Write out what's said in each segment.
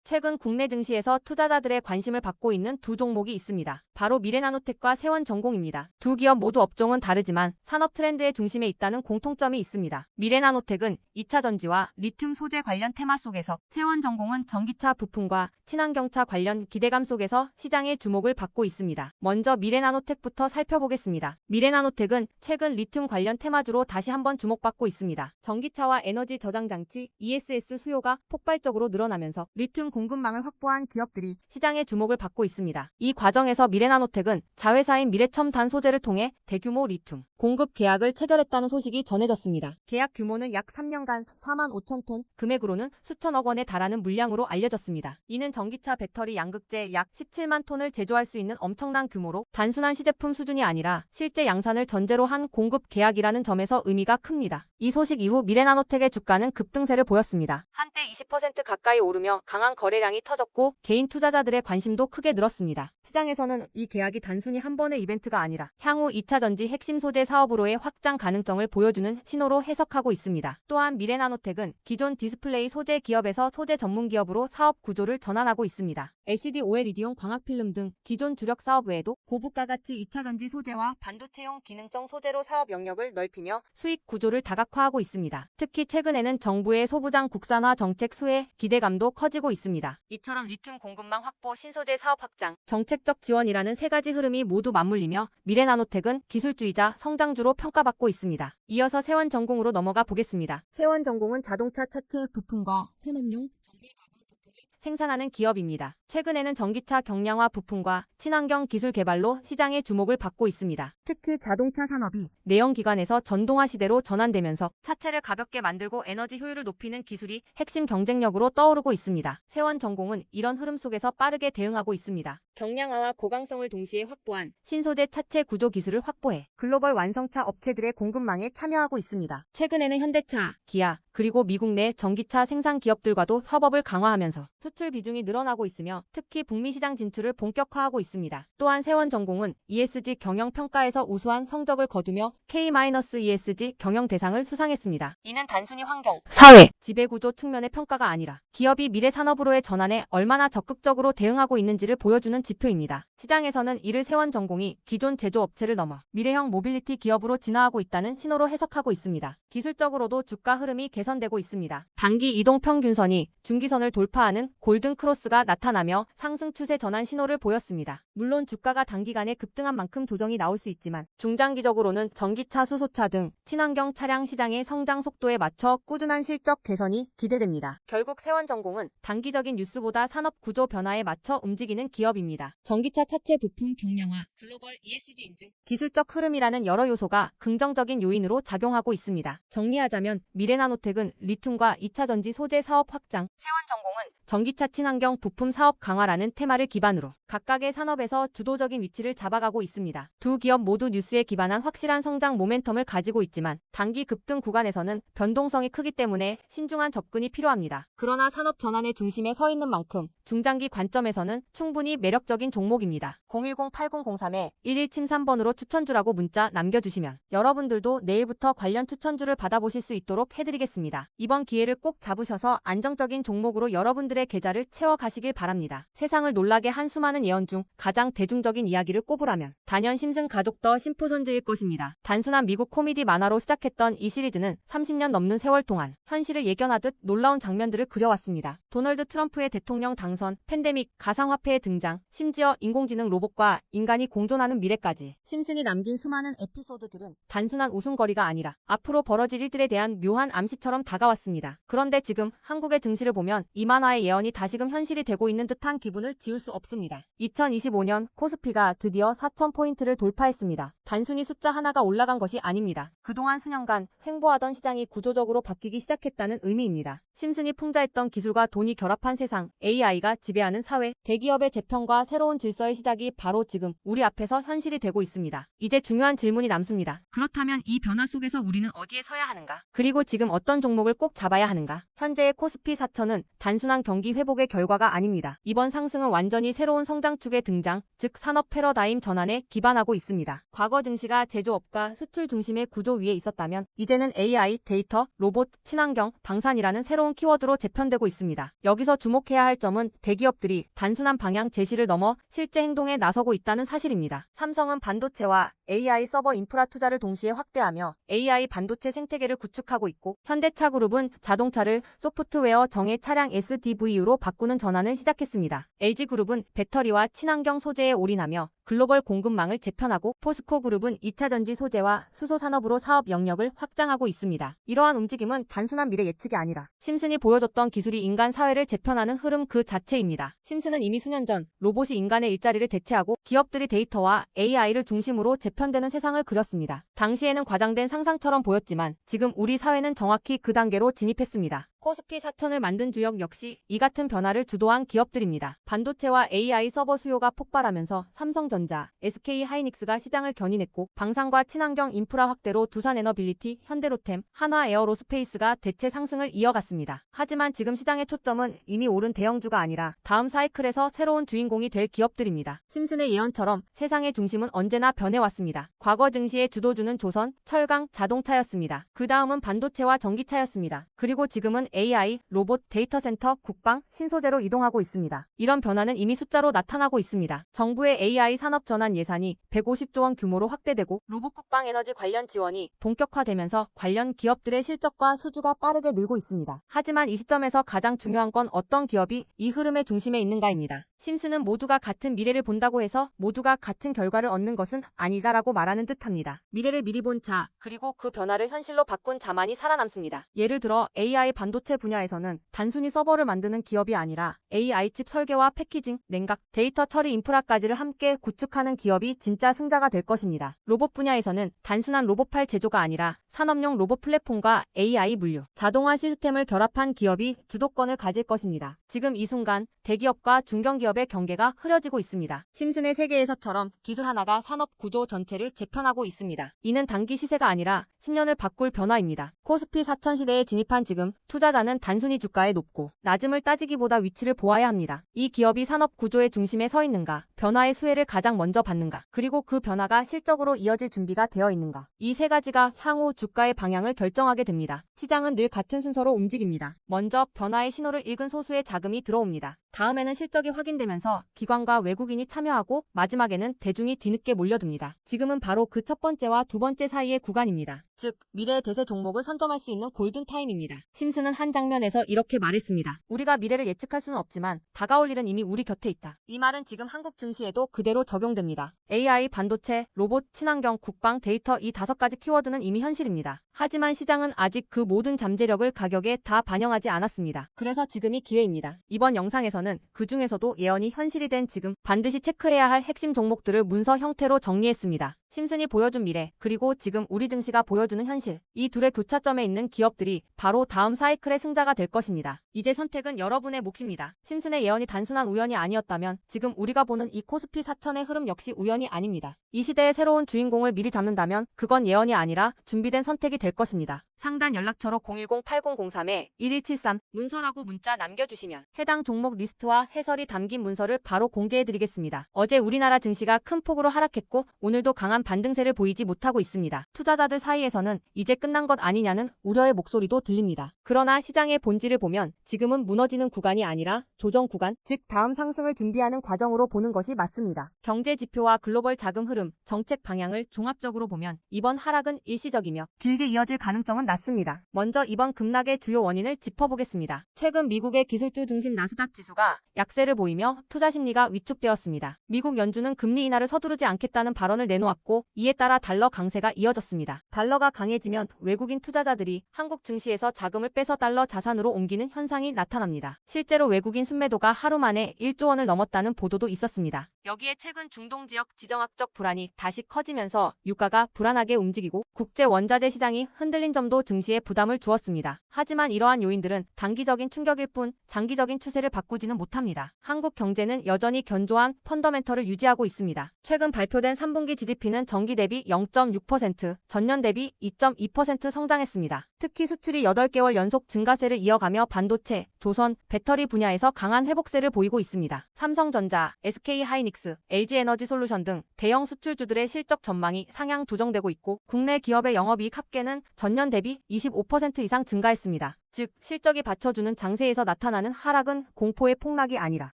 최근 국내 증시에서 투자자들의 관심을 받고 있는 두 종목이 있습니다. 바로 미래나노텍과 세원전공입니다. 두 기업 모두 업종은 다르지만 산업 트렌드의 중심에 있다는 공통점이 있습니다. 미래나노텍은 2차 전지와 리튬 소재 관련 테마 속에서, 세원전공은 전기차 부품과 친환경차 관련 기대감 속에서 시장의 주목을 받고 있습니다. 먼저 미래나노텍부터 살펴보겠습니다. 미래나노텍은 최근 리튬 관련 테마주로 다시 한번 주목받고 있습니다. 전기차와 에너지 저장 장치 ESS 수요가 폭발적으로 늘어나면서 리튬 공급망을 확보한 기업들이 시장의 주목을 받고 있습니다. 이 과정에서 미래나노텍은 자회사인 미래첨단 소재를 통해 대규모 리튬 공급 계약을 체결했다는 소식이 전해졌습니다. 계약 규모는 약 3년간 4만 5천 톤, 금액으로는 수천억 원에 달하는 물량으로 알려졌습니다. 이는 전기차 배터리 양극재 약 17만 톤을 제조할 수 있는 엄청난 규모로 단순한 시제품 수준이 아니라 실제 양산을 전제로 한 공급 계약이라는 점에서 의미가 큽니다. 이 소식 이후 미래나노텍의 주가는 급등세를 보였습니다. 한때 20% 가까이 오르며 강한 거래량이 터졌고 개인 투자자들의 관심도 크게 늘었습니다. 시장에서는 이 계약이 단순히 한 번의 이벤트가 아니라 향후 2차 전지 핵심 소재 사업으로의 확장 가능성을 보여주는 신호로 해석하고 있습니다. 또한 미래나노텍은 기존 디스플레이 소재 기업에서 소재 전문 기업으로 사업 구조를 전환하고 있습니다. LCD OLED용 광학필름 등 기존 주력 사업 외에도 고부가 가치 2차 전지 소재와 반도체용 기능성 소재로 사업 영역을 넓히며 수익 구조를 다각화하고 있습니다. 특히 최근에는 정부의 소부장 국산화 정책 수혜 기대감도 커지고 있습니다. 이처럼 리튬 공급망 확보, 신소재 사업 확장, 정책적 지원이라는 세 가지 흐름이 모두 맞물리며 미래나노텍은 기술주의자 성장주로 평가받고 있습니다. 이어서 세원전공으로 넘어가 보겠습니다. 세원전공은 자동차 차체 부품과 산업용 정밀 가공 부품을 생산하는 기업입니다. 최근에는 전기차 경량화 부품과 친환경 기술 개발로 시장의 주목을 받고 있습니다. 특히 자동차 산업이 내연기관에서 전동화 시대로 전환되면서 차체를 가볍게 만들고 에너지 효율을 높이는 기술이 핵심 경쟁력으로 떠오르고 있습니다. 세원전공은 이런 흐름 속에서 빠르게 대응하고 있습니다. 경량화와 고강성을 동시에 확보한 신소재 차체 구조 기술을 확보해 글로벌 완성차 업체들의 공급망에 참여하고 있습니다. 최근에는 현대차, 기아, 그리고 미국 내 전기차 생산 기업들과도 협업을 강화하면서 수출 비중이 늘어나고 있으며 특히 북미 시장 진출을 본격화하고 있습니다. 또한 세원전공은 ESG 경영 평가에서 우수한 성적을 거두며 K-ESG 경영 대상을 수상했습니다. 이는 단순히 환경, 사회, 지배구조 측면의 평가가 아니라 기업이 미래 산업으로의 전환에 얼마나 적극적으로 대응하고 있는지를 보여주는 지표입니다. 시장에서는 이를 세원전공이 기존 제조업체를 넘어 미래형 모빌리티 기업으로 진화하고 있다는 신호로 해석하고 있습니다. 기술적으로도 주가 흐름이 개선되고 있습니다. 단기 이동 평균선이 중기선을 돌파하는 골든 크로스가 나타나며 상승 추세 전환 신호를 보였습니다. 물론 주가가 단기간에 급등한 만큼 조정이 나올 수 있지만 중장기적으로는 전기차, 수소차 등 친환경 차량 시장의 성장 속도에 맞춰 꾸준한 실적 개선이 기대됩니다. 결국 세원전공은 단기적인 뉴스보다 산업 구조 변화에 맞춰 움직이는 기업입니다. 전기차 차체 부품 경량화, 글로벌 ESG 인증, 기술적 흐름이라는 여러 요소가 긍정적인 요인으로 작용하고 있습니다. 정리하자면 미래나노텍은 리튬과 2차 전지 소재 사업 확장, 세원전공은 전기차 친환경 부품 사업 강화라는 테마를 기반으로 각각의 산업에서 주도적인 위치를 잡아가고 있습니다. 두 기업 모두 뉴스에 기반한 확실한 성장 모멘텀을 가지고 있지만 단기 급등 구간에서는 변동성이 크기 때문에 신중한 접근이 필요합니다. 그러나 산업 전환의 중심에 서 있는 만큼 중장기 관점에서는 충분히 매력적인 종목입니다. 010-8003-1173번으로 추천주라고 문자 남겨주시면 여러분들도 내일부터 관련 추천주를 받아보실 수 있도록 해드리겠습니다. 이번 기회를 꼭 잡으셔서 안정적인 종목으로 여러분들의 계좌를 채워가시길 바랍니다. 세상을 놀라게 한 수많은 예언 중 가장 대중적인 이야기를 꼽으라면 단연 심슨 가족 더 심포선즈일 것입니다. 단순한 미국 코미디 만화로 시작했던 이 시리즈는 30년 넘는 세월 동안 현실을 예견하듯 놀라운 장면들을 그려왔습니다. 도널드 트럼프의 대통령 당선, 팬데믹, 가상화폐의 등장, 심지어 인공지능 로봇과 인간이 공존하는 미래까지 심슨이 남긴 수많은 에피소드들은 단순한 웃음거리가 아니라 앞으로 벌어질 일들에 대한 묘한 암시처럼 다가왔습니다. 그런데 지금 한국의 등실을 보면 이 만화의 예언이 다시금 현실이 되고 있는 듯한 기분을 지울 수 없습니다. 2025년 코스피가 드디어 4,000포인트를 돌파했습니다. 단순히 숫자 하나가 올라간 것이 아닙니다. 그동안 수년간 횡보하던 시장이 구조적으로 바뀌기 시작했다는 의미입니다. 심슨이 풍자했던 기술과 돈이 결합한 세상, AI가 지배하는 사회, 대기업의 재편과 새로운 질서의 시작이 바로 지금 우리 앞에서 현실이 되고 있습니다. 이제 중요한 질문이 남습니다. 그렇다면 이 변화 속에서 우리는 어디에 서야 하는가? 그리고 지금 어떤 종목을 꼭 잡아야 하는가? 현재의 코스피 4천은 단순한 경기 회복의 결과가 아닙니다. 이번 상승은 완전히 새로운 성장축의 등장, 즉 산업 패러다임 전환에 기반하고 있습니다. 과거 증시가 제조업과 수출 중심의 구조 위에 있었다면 이제는 AI, 데이터, 로봇, 친환경, 방산이라는 새로운 키워드로 재편되고 있습니다. 여기서 주목해야 할 점은 대기업들이 단순한 방향 제시를 넘어 실제 행동에 나서고 있다는 사실입니다. 삼성은 반도체와 AI 서버 인프라 투자를 동시에 확대하며 AI 반도체 생태계를 구축하고 있고, 현대차그룹은 자동차를 소프트웨어 정예 차량 SDV로 바꾸는 전환을 시작했습니다. LG그룹은 배터리와 친환경 소재에 올인하며 글로벌 공급망을 재편하고, 포스코그룹은 2차 전지 소재와 수소 산업으로 사업 영역을 확장하고 있습니다. 이러한 움직임은 단순한 미래 예측이 아니라 심슨이 보여줬던 기술이 인간 사회를 재편하는 흐름 그 자체입니다. 심슨은 이미 수년 전 로봇이 인간의 일자리를 대체하고 기업들이 데이터와 AI를 중심으로 재편되는 세상을 그렸습니다. 당시에는 과장된 상상처럼 보였지만 지금 우리 사회는 정확히 그 단계로 진입했습니다. 코스피 4000을 만든 주역 역시 이 같은 변화를 주도한 기업들입니다. 반도체와 AI 서버 수요가 폭발하면서 삼성전자, SK하이닉스가 시장을 견인했고, 방산과 친환경 인프라 확대로 두산에너빌리티, 현대로템, 한화에어로스페이스가 대체 상승을 이어갔습니다. 하지만 지금 시장의 초점은 이미 오른 대형주가 아니라 다음 사이클에서 새로운 주인공이 될 기업들입니다. 심슨의 예언처럼 세상의 중심은 언제나 변해왔습니다. 과거 증시의 주도주는 조선, 철강, 자동차였습니다. 그 다음은 반도체와 전기차였습니다. 그리고 지금은 AI, 로봇, 데이터 센터, 국방, 신소재로 이동하고 있습니다. 이런 변화는 이미 숫자로 나타나고 있습니다. 정부의 AI 산업 전환 예산이 150조 원 규모로 확대되고, 로봇 국방 에너지 관련 지원이 본격화되면서 관련 기업들의 실적과 수주가 빠르게 늘고 있습니다. 하지만 이 시점에서 가장 중요한 건 어떤 기업이 이 흐름의 중심에 있는가입니다. 심슨은 모두가 같은 미래를 본다고 해서 모두가 같은 결과를 얻는 것은 아니다라고 말하는 듯합니다. 미래를 미리 본 자, 그리고 그 변화를 현실로 바꾼 자만이 살아남습니다. 예를 들어 AI 반도체 분야에서는 단순히 서버를 만드는 기업이 아니라 AI 칩 설계와 패키징, 냉각, 데이터 처리 인프라까지를 함께 구축하는 기업이 진짜 승자가 될 것입니다. 로봇 분야에서는 단순한 로봇팔 제조가 아니라 산업용 로봇 플랫폼과 AI 물류, 자동화 시스템을 결합한 기업이 주도권을 가질 것입니다. 지금 이 순간 대기업과 중견기업의 경계가 흐려지고 있습니다. 심슨의 세계에서처럼 기술 하나가 산업 구조 전체를 재편하고 있습니다. 이는 단기 시세가 아니라 10년을 바꿀 변화입니다. 코스피 4000 시대에 진입한 지금 투자자는 단순히 주가의 높고 낮음을 따지기보다 위치를 보아야 합니다. 이 기업이 산업 구조의 중심에 서 있는가, 변화의 수혜를 가장 먼저 받는가, 그리고 그 변화가 실적으로 이어질 준비가 되어 있는가. 이 세 가지가 향후 주가의 방향을 결정하게 됩니다. 시장은 늘 같은 순서로 움직입니다. 먼저 변화의 신호를 읽은 소수의 자금이 들어옵니다. 다음에는 실적이 확인되면서 기관과 외국인이 참여하고, 마지막에는 대중이 뒤늦게 몰려듭니다. 지금은 바로 그 첫 번째와 두 번째 사이의 구간입니다. 즉, 미래의 대세 종목을 선점할 수 있는 골든타임입니다. 심슨은 한 장면에서 이렇게 말했습니다. 우리가 미래를 예측할 수는 없지만 다가올 일은 이미 우리 곁에 있다. 이 말은 지금 한국 증시에도 그대로 적용됩니다. AI, 반도체, 로봇, 친환경, 국방, 데이터 이 5가지 키워드는 이미 현실입니다. 하지만 시장은 아직 그 모든 잠재력을 가격에 다 반영하지 않았습니다. 그래서 지금이 기회입니다. 이번 영상에서는 그 중에서도 예언이 현실이 된 지금 반드시 체크해야 할 핵심 종목들을 문서 형태로 정리했습니다. 심슨이 보여준 미래, 그리고 지금 우리 증시가 보여주는 현실, 이 둘의 교차점에 있는 기업들이 바로 다음 사이클의 승자가 될 것입니다. 이제 선택은 여러분의 몫입니다. 심슨의 예언이 단순한 우연이 아니었다면 지금 우리가 보는 이 코스피 4000의 흐름 역시 우연이 아닙니다. 이 시대의 새로운 주인공을 미리 잡는다면 그건 예언이 아니라 준비된 선택이 될 것입니다. 상단 연락처로 010-8003-1173 문서라고 문자 남겨주시면 해당 종목 리스트와 해설이 담긴 문서를 바로 공개해드리겠습니다. 어제 우리나라 증시가 큰 폭으로 하락했고 오늘도 강한 반등세를 보이지 못하고 있습니다. 투자자들 사이에서는 이제 끝난 것 아니냐는 우려의 목소리도 들립니다. 그러나 시장의 본질을 보면 지금은 무너지는 구간이 아니라 조정 구간, 즉 다음 상승을 준비하는 과정으로 보는 것이 맞습니다. 경제 지표와 글로벌 자금 흐름, 정책 방향을 종합적으로 보면 이번 하락은 일시적이며 길게 이어질 가능성은 낮습니다. 먼저 이번 급락의 주요 원인을 짚어보겠습니다. 최근 미국의 기술주 중심 나스닥 지수가 약세를 보이며 투자 심리가 위축되었습니다. 미국 연준은 금리 인하를 서두르지 않겠다는 발언을 내놓았고, 이에 따라 달러 강세가 이어졌습니다. 달러가 강해지면 외국인 투자자들이 한국 증시에서 자금을 빼서 달러 자산으로 옮기는 현상이 나타납니다. 실제로 외국인 순매도가 하루 만에 1조 원을 넘었다는 보도도 있었습니다. 여기에 최근 중동 지역 지정학적 불안이 다시 커지면서 유가가 불안하게 움직이고 국제 원자재 시장이 흔들린 점도 증시에 부담을 주었습니다. 하지만 이러한 요인들은 단기적인 충격일 뿐 장기적인 추세를 바꾸지는 못합니다. 한국 경제는 여전히 견조한 펀더멘털을 유지하고 있습니다. 최근 발표된 3분기 GDP는 전기 대비 0.6%, 전년 대비 2.2% 성장했습니다. 특히 수출이 8개월 연속 증가세를 이어가며 반도체, 조선, 배터리 분야에서 강한 회복세를 보이고 있습니다. 삼성전자, SK하이닉스, LG에너지솔루션 등 대형 수출주들의 실적 전망이 상향 조정되고 있고 국내 기업의 영업이익 합계는 전년 대비 25% 이상 증가했습니다. 즉 실적이 받쳐주는 장세에서 나타나는 하락은 공포의 폭락이 아니라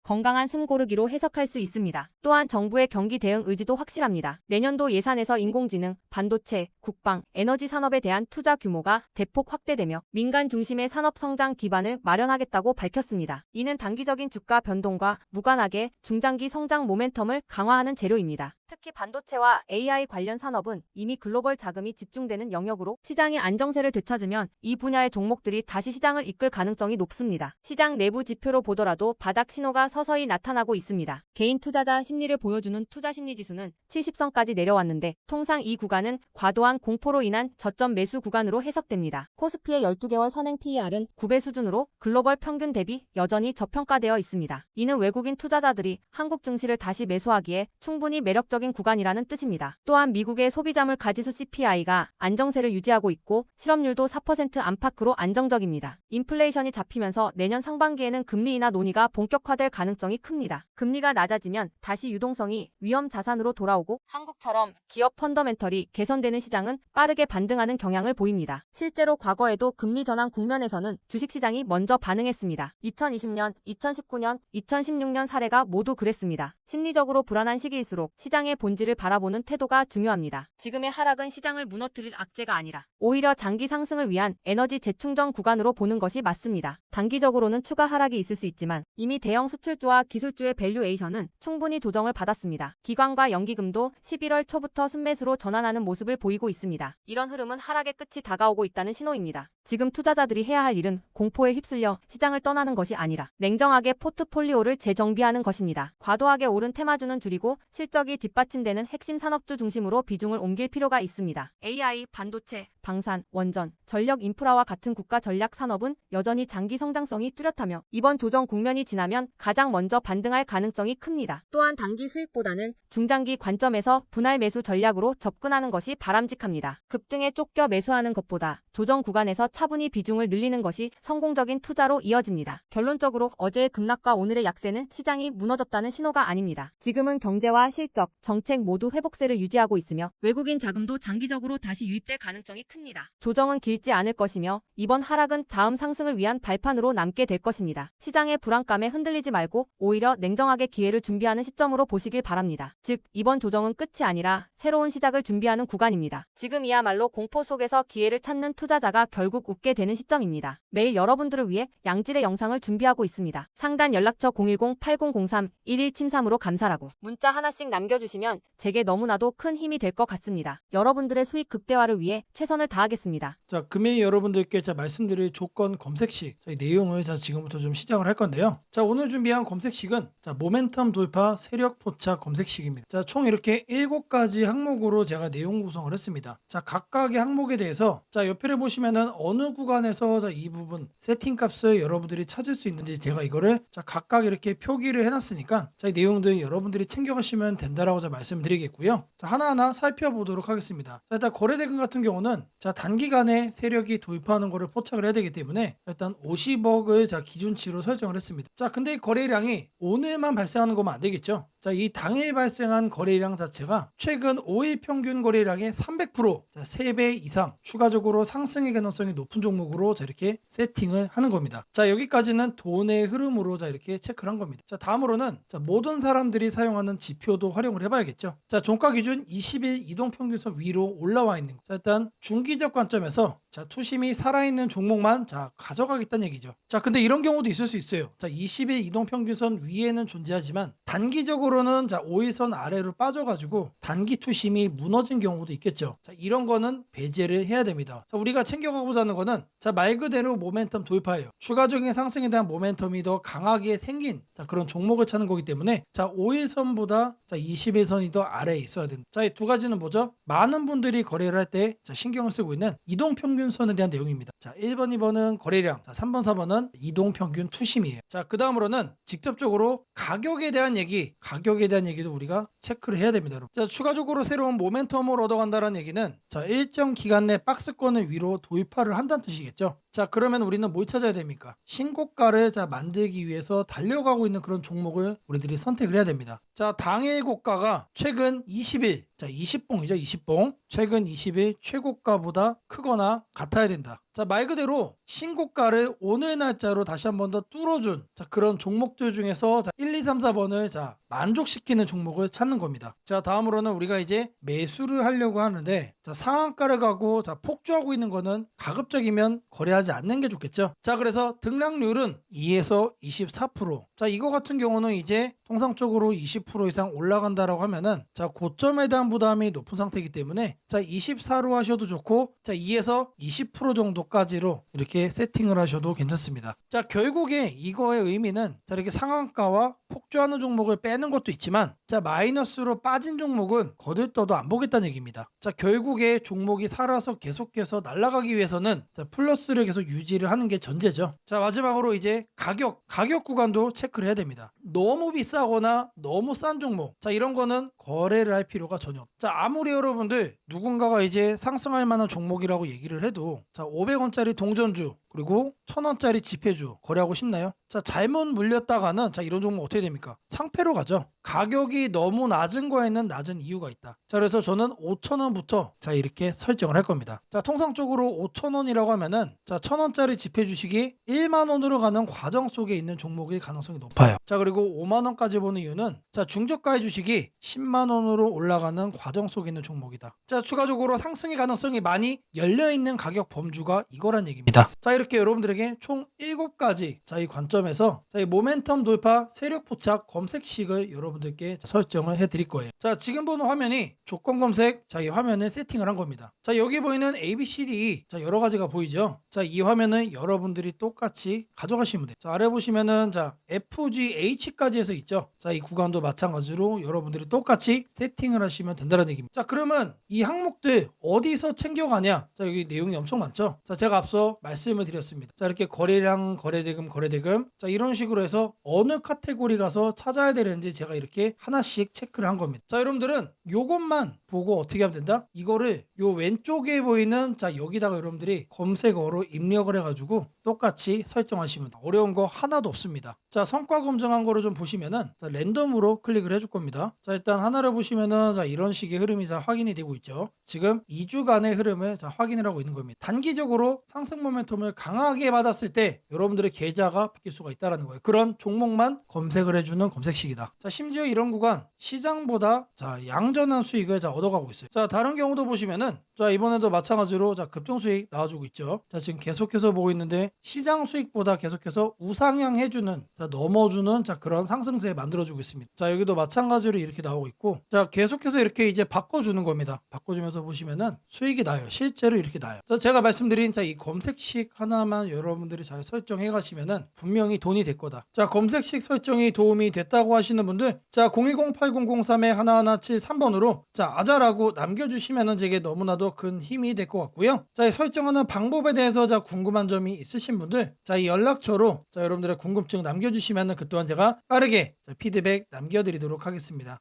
건강한 숨고르기로 해석할 수 있습니다. 또한 정부의 경기 대응 의지도 확실합니다. 내년도 예산에서 인공지능, 반도체, 국방, 에너지 산업에 대한 투자 규모가 대폭 확대되며 민간 중심의 산업 성장 기반을 마련하겠다고 밝혔습니다. 이는 단기적인 주가 변동과 무관하게 중장기 성장 모멘텀을 강화하는 재료입니다. 특히 반도체와 AI 관련 산업은 이미 글로벌 자금이 집중되는 영역으로 시장이 안정세를 되찾으면 이 분야의 종목들이 다시 시장을 이끌 가능성이 높습니다. 시장 내부 지표로 보더라도 바닥 신호가 서서히 나타나고 있습니다. 개인 투자자 심리를 보여주는 투자심리지수는 70선까지 내려왔는데 통상 이 구간은 과도한 공포로 인한 저점 매수 구간으로 해석됩니다. 코스피의 12개월 선행 PER은 9배 수준으로 글로벌 평균 대비 여전히 저평가되어 있습니다. 이는 외국인 투자자들이 한국 증시를 다시 매수하기에 충분히 매력적인 구간이라는 뜻입니다. 또한 미국의 소비자물 가지수 CPI가 안정세를 유지하고 있고 실업률도 4% 안팎으로 안정적입니다. 인플레이션이 잡히면서 내년 상반기에는 금리 인하 논의가 본격화될 가능성이 큽니다. 금리가 낮아지면 다시 유동성이 위험 자산으로 돌아오고 한국처럼 기업 펀더멘털이 개선되는 시장은 빠르게 반등하는 경향을 보입니다. 실제로 과거에도 금리 전환 국면에서는 주식시장이 먼저 반응했습니다. 2020년, 2019년, 2016년 사례가 모두 그랬습니다. 심리적으로 불안한 시기일수록 시장의 본질을 바라보는 태도가 중요합니다. 지금의 하락은 시장을 무너뜨릴 악재가 아니라 오히려 장기 상승을 위한 에너지 재충전 구간으로 보는 것이 맞습니다. 단기적으로는 추가 하락이 있을 수 있지만 이미 대형 수출주와 기술주의 밸류에이션은 충분히 조정을 받았습니다. 기관과 연기금도 11월 초부터 순매수로 전환하는 모습을 보이고 있습니다. 이런 흐름은 하락의 끝이 다가오고 있다는 신호입니다. 지금 투자자들이 해야 할 일은 공포에 휩쓸려 시장을 떠나는 것이 아니라 냉정하게 포트폴리오를 재정비하는 것입니다. 과도하게 오른 테마주는 줄이고 실적이 뒷받침되는 핵심 산업주 중심으로 비중을 옮길 필요가 있습니다. AI, 반도체, 방산, 원전, 전력 인프라와 같은 국가 전략 산업은 여전히 장기 성장성이 뚜렷하며 이번 조정 국면이 지나면 가장 먼저 반등할 가능성이 큽니다. 또한 단기 수익보다는 중장기 관점에서 분할 매수 전략으로 접근하는 것이 바람직합니다. 급등에 쫓겨 매수하는 것보다 조정 구간에서 차분히 비중을 늘리는 것이 성공적인 투자로 이어집니다. 결론적으로 어제의 급락과 오늘의 약세는 시장이 무너졌다는 신호가 아닙니다. 지금은 경제와 실적, 정책 모두 회복세를 유지하고 있으며 외국인 자금도 장기적으로 다시 유입될 가능성이 큽니다. 조정은 길지 않을 것이며 이번 하락은 다음 상승을 위한 발판으로 남게 될 것입니다. 시장의 불안감에 흔들리지 말고 오히려 냉정하게 기회를 준비하는 시점으로 보시길 바랍니다. 즉, 이번 조정은 끝이 아니라 새로운 시작을 준비하는 구간입니다. 지금이야말로 공포 속에서 기회를 찾는 투자자가 결국 웃게 되는 시점입니다. 매일 여러분들을 위해 양질의 영상을 준비하고 있습니다. 상단 연락처 010-8003-1173으로 감사라고 문자 하나씩 남겨주시면 제게 너무나도 큰 힘이 될 것 같습니다. 여러분들의 수익 극대화를 위해 최선을 다하겠습니다. 자, 금일 여러분들께 말씀드릴 조건 검색식 저희 내용을 지금부터 좀 시작을 할 건데요. 자, 오늘 준비한 검색식은 모멘텀 돌파 세력 포착 검색식입니다. 자, 총 이렇게 7가지 항목으로 제가 내용 구성을 했습니다. 자, 각각의 항목에 대해서 옆에를 보시면은 어느 구간에서 이 부분 세팅 값을 여러분들이 찾을 수 있는지 제가 이거를 각각 이렇게 표기를 해놨으니까 이 내용들 여러분들이 챙겨가시면 된다라고 말씀드리겠고요. 자, 하나하나 살펴보도록 하겠습니다. 자, 일단 거래대금 같은 경우는 단기간에 세력이 돌파하는 것을 포착을 해야 되기 때문에 일단 50억을 기준치로 설정을 했습니다. 자, 근데 이 거래량이 오늘만 발생하는 거면 안 되겠죠. 자, 이 당일 발생한 거래량 자체가 최근 5일 평균 거래량의 300%, 3배 이상 추가적으로 상승의 가능성이 높은 종목으로 이렇게 세팅을 하는 겁니다. 자, 여기까지는 돈의 흐름으로 이렇게 체크를 한 겁니다. 자, 다음으로는 모든 사람들이 사용하는 지표도 활용을 해봐야겠죠. 자, 종가 기준 20일 이동평균선 위로 올라와 있는 거. 자, 일단 중기적 관점에서 투심이 살아있는 종목만 가져가겠다는 얘기죠. 자, 근데 이런 경우도 있을 수 있어요. 자, 20일 이동평균선 위에는 존재하지만 단기적으로는 5일선 아래로 빠져가지고 단기 투심이 무너진 경우도 있겠죠. 자, 이런 거는 배제를 해야 됩니다. 자, 우리가 챙겨가고자 하는 거는 말 그대로 모멘텀 돌파예요. 추가적인 상승에 대한 모멘텀이 더 강하게 생긴 그런 종목을 찾는 거기 때문에 5일선보다 20일선이 더 아래에 있어야 된다. 자, 이 두 가지는 뭐죠? 많은 분들이 거래를 할 때 신경을 쓰고 있는 이동평균선에 대한 내용입니다. 자, 1번, 2번은 거래량, 3번, 4번은 이동평균 투심이에요. 자, 그 다음으로는 직접적으로 가격에 대한 얘기도 우리가 체크를 해야 됩니다. 여러분. 자, 추가적으로 새로운 모멘텀을 얻어간다는 얘기는 일정 기간 내 박스권을 위로 돌파를 한다는 뜻이겠죠. 자, 그러면 우리는 뭘 찾아야 됩니까? 신고가를 자 만들기 위해서 달려가고 있는 그런 종목을 우리들이 선택을 해야 됩니다. 자, 당일 고가가 최근 20일, 자 20봉이죠. 20봉. 최근 20일 최고가보다 크거나 같아야 된다. 자, 말 그대로 신고가를 오늘 날짜로 다시 한 번 더 뚫어준 자 그런 종목들 중에서 자 1, 2, 3, 4번을 자 만족시키는 종목을 찾는 겁니다. 자, 다음으로는 우리가 이제 매수를 하려고 하는데 자 상한가를 가고 자 폭주하고 있는 거는 가급적이면 거래하지 않는 게 좋겠죠. 자, 그래서 등락률은 2에서 24%. 자, 이거 같은 경우는 이제 통상적으로 20% 이상 올라간다라고 하면은 자 고점에 대한 부담이 높은 상태이기 때문에 자 24로 하셔도 좋고 자 2에서 20% 정도까지로 이렇게 세팅을 하셔도 괜찮습니다. 자, 결국에 이거의 의미는 자 이렇게 상한가와 폭주하는 종목을 빼는 것도 있지만 자 마이너스로 빠진 종목은 거들떠도 안 보겠다는 얘기입니다. 자, 결국에 종목이 살아서 계속해서 날아가기 위해서는 자 플러스를 계속 유지를 하는 게 전제죠. 자, 마지막으로 이제 가격 구간도 체크를 해야 됩니다. 너무 비싸거나 너무 싼 종목 자 이런 거는 거래를 할 필요가 전혀 없. 자, 아무리 여러분들 누군가가 이제 상승할 만한 종목이라고 얘기를 해도 자 500원짜리 동전주 그리고 1000원짜리 지폐주 거래하고 싶나요? 자, 잘못 물렸다가는 자 이런 종목 어떻게 됩니까? 상패로 가죠. 가격이 너무 낮은 거에는 낮은 이유가 있다. 자, 그래서 저는 5,000원부터 자 이렇게 설정을 할 겁니다. 자, 통상적으로 5,000원이라고 하면은 자 1000원짜리 지폐 주식이 1만 원으로 가는 과정 속에 있는 종목일 가능성이 높아요. 자, 그리고 5만 원까지 보는 이유는 자 중저가의 주식이 10만 원으로 올라가는 과정 속에 있는 종목이다. 자, 추가적으로 상승의 가능성이 많이 열려 있는 가격 범주가 이거란 얘기입니다. 자, 이렇게 여러분들에게 총 7가지 자 이 관점에서 자 이 모멘텀 돌파 세력 포착 검색식을 여러분들께 설정을 해 드릴 거예요. 자, 지금 보는 화면이 조건 검색 자 이 화면을 세팅을 한 겁니다. 자, 여기 보이는 ABCD 자 여러 가지가 보이죠. 자, 이 화면은 여러분들이 똑같이 가져가시면 돼요. 자, 아래 보시면은 자 FGH까지 해서 있죠. 자, 이 구간도 마찬가지로 여러분들이 똑같이 세팅을 하시면 된다는 얘기입니다. 자, 그러면 이 항목들 어디서 챙겨가냐? 자, 여기 내용이 엄청 많죠. 자, 제가 앞서 말씀을 드렸습니다. 자, 이렇게 거래량, 거래대금 자 이런 식으로 해서 어느 카테고리 가서 찾아야 되는지 제가 이렇게 하나씩 체크를 한 겁니다. 자, 여러분들은 요것만 보고 어떻게 하면 된다? 이거를 요 왼쪽에 보이는 자 여기다가 여러분들이 검색어로 입력을 해가지고 똑같이 설정하시면 돼요. 어려운 거 하나도 없습니다. 자, 성과 검증한 거를 좀 보시면은 자, 랜덤으로 클릭을 해줄 겁니다. 자, 일단 하나를 보시면은 자 이런 식의 흐름이 자 확인이 되고 있죠. 지금 2주간의 흐름을 자 확인을 하고 있는 겁니다. 단기적으로 상승 모멘텀을 강하게 받았을 때 여러분들의 계좌가 바뀔 수가 있다는 거예요. 그런 종목만 검색을 해주는 검색식이다. 자, 심지어 이런 구간 시장보다 자 양전한 수익을 자 얻어가고 있어요. 자, 다른 경우도 보시면은 자 이번에도 마찬가지로 자 급등 수익 나와주고 있죠. 자, 지금 계속해서 보고 있는데 시장 수익보다 계속해서 우상향 해주는 자 넘어주는 자 그런 상승세 만들어주고 있습니다. 자, 여기도 마찬가지로 이렇게 나오고 있고 자 계속해서 이렇게 이제 바꿔주는 겁니다. 바꿔주면서 보시면은 수익이 나요. 실제로 이렇게 나요. 자, 제가 말씀드린 자 이 검색식 하나만 여러분들이 잘 설정해 가시면은 분명히 돈이 될 거다. 자, 검색식 설정이 도움이 됐다고 하시는 분들 자 010-8003-1173번으로 자 아자라고 남겨주시면은 제게 너무나도 큰 힘이 될 것 같고요. 자, 이 설정하는 방법에 대해서 자 궁금한 점이 있으신 분들 자 이 연락처로 자 여러분들의 궁금증 남겨주시면은 그 또한 제가 빠르게 자, 피드백 남겨드리도록 하겠습니다.